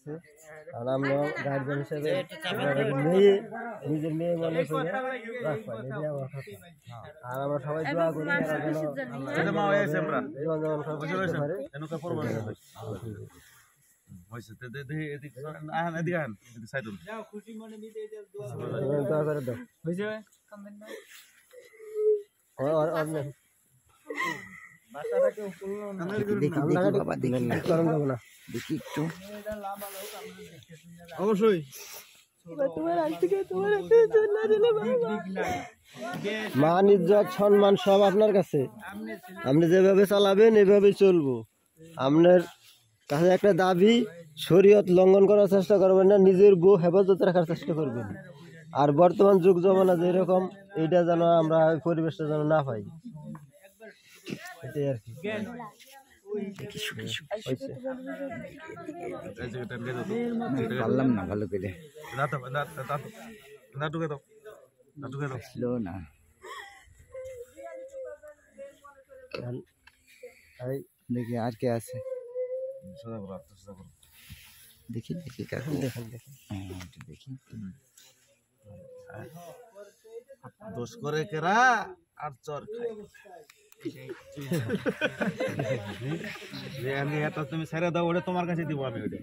হচ্ছে। আর আমরা গার্জিয়ান হিসেবে মেয়ে নিজের মেয়ে মনে করে রাখবেন, এটাই আমার কথা। আর আমরা সবাই দোয়া করি দোয়া করে দাও। দেখি একটু অবশ্যই মান ইজ্জত সম্মান সব আপনার কাছে, আপনি যেভাবে চালাবেন এভাবেই চলবো। আপনার কাছে একটা দাবি, শরীয়ত লঙ্ঘন করার চেষ্টা করবেন না, নিজের বউ হেফাজত রাখার চেষ্টা করবেন। আর বর্তমান যুগ জমানা যেরকম, এইটা যেন আমরা পরিবেশটা যেন না পাই, এটাই আর কি। পারলাম না ভালো করে না। দেখি আর কে আছে, দেখি দেখি কাকু দেখেন দেখি দেখি দোষ করে কেরা আর চর খায়। তুমি ছেড়ে দাও, ওটা তোমার কাছে দিব আমি ওটা।